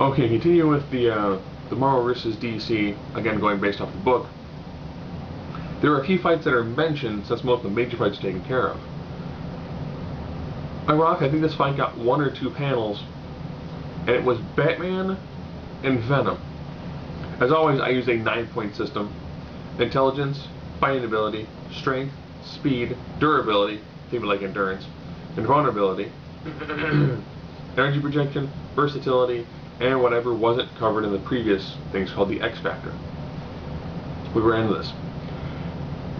Okay, continue with the Marvel vs. DC, again going based off the book. There are a few fights that are mentioned since most of the major fights are taken care of. Ironically, I think this fight got one or two panels, and it was Batman and Venom. As always, I use a 9-point system. Intelligence, fighting ability, strength, speed, durability, think of like endurance, and vulnerability, energy projection, versatility, and whatever wasn't covered in the previous things called the X Factor. We ran into this.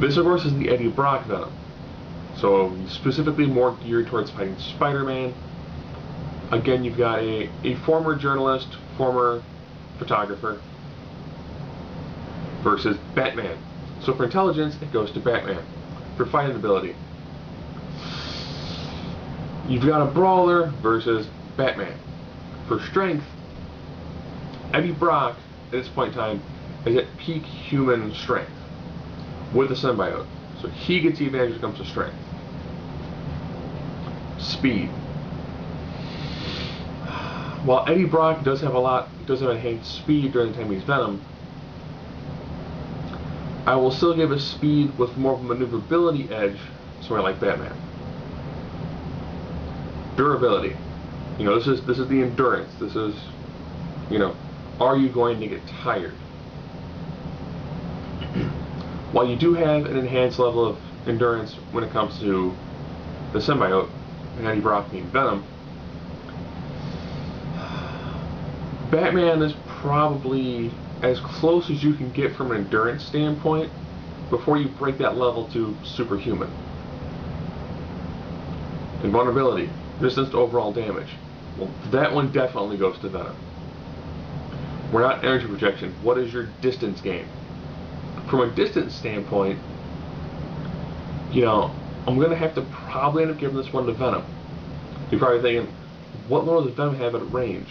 This, of course, is the Eddie Brock Venom. So, specifically more geared towards fighting Spider-Man. Again, you've got a former journalist, former photographer, versus Batman. So for intelligence, it goes to Batman. For fighting ability, you've got a brawler versus Batman. For strength, Eddie Brock, at this point in time, is at peak human strength with a symbiote. So he gets the advantage when it comes to strength. Speed. While Eddie Brock does have enhanced speed during the time he's Venom, I will still give a speed with more of a maneuverability edge, somewhere like Batman. Durability. You know, this is the endurance. This is, you know, are you going to get tired? While you do have an enhanced level of endurance when it comes to the symbiote, and Eddie Brock being Venom, Batman is probably as close as you can get from an endurance standpoint before you break that level to superhuman. And vulnerability, resistance to overall damage. Well, that one definitely goes to Venom. We're not energy projection. What is your distance gain? From a distance standpoint, you know, I'm going to have to probably end up giving this one to Venom. You're probably thinking, what more does Venom have at range?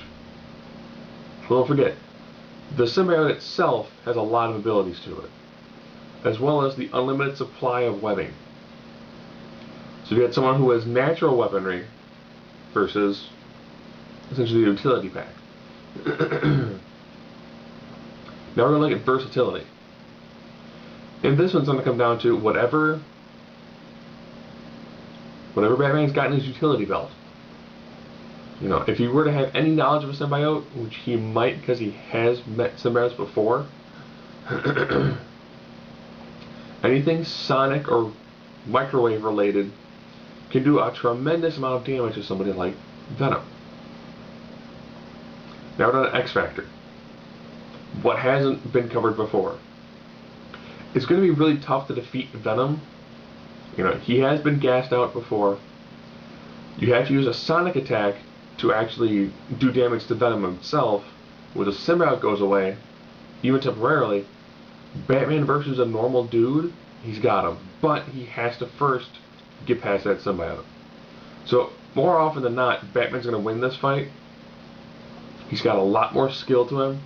Well, don't forget, the symbiote itself has a lot of abilities to it, as well as the unlimited supply of webbing. So you get someone who has natural weaponry versus essentially the utility pack. Now we're going to look at versatility. And this one's going to come down to whatever Batman's got in his utility belt. You know, if he were to have any knowledge of a symbiote, which he might because he has met symbiotes before, anything sonic or microwave related can do a tremendous amount of damage to somebody like Venom. Now we're on X Factor. What hasn't been covered before? It's going to be really tough to defeat Venom. You know, he has been gassed out before. You have to use a sonic attack to actually do damage to Venom himself. When the symbiote goes away, even temporarily, Batman versus a normal dude, he's got him. But he has to first get past that symbiote. So, more often than not, Batman's going to win this fight. He's got a lot more skill to him.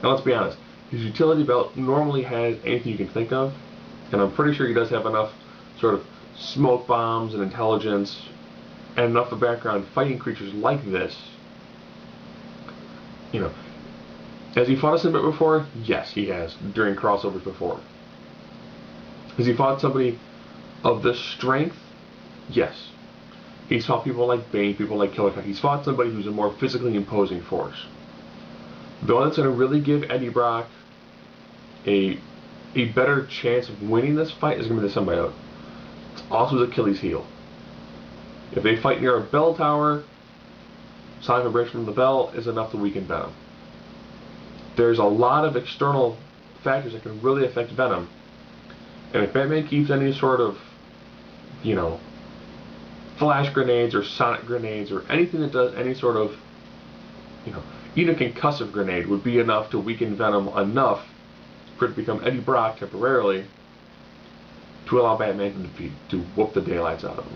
Now let's be honest, his utility belt normally has anything you can think of, and I'm pretty sure he does have enough sort of smoke bombs and intelligence and enough of background fighting creatures like this. You know, has he fought a symbiote before? Yes, he has, during crossovers before. Has he fought somebody of this strength? Yes. He's fought people like Bane, people like Killer Croc. He's fought somebody who's a more physically imposing force. The one that's going to really give Eddie Brock a better chance of winning this fight is going to be the symbiote. It's also his Achilles heel. If they fight near a bell tower, sonic vibration from the bell is enough to weaken Venom. There's a lot of external factors that can really affect Venom. And if Batman keeps any sort of, you know, flash grenades or sonic grenades or anything that does any sort of, you know, even a concussive grenade would be enough to weaken Venom enough for it to become Eddie Brock temporarily to allow Batman to whoop the daylights out of him.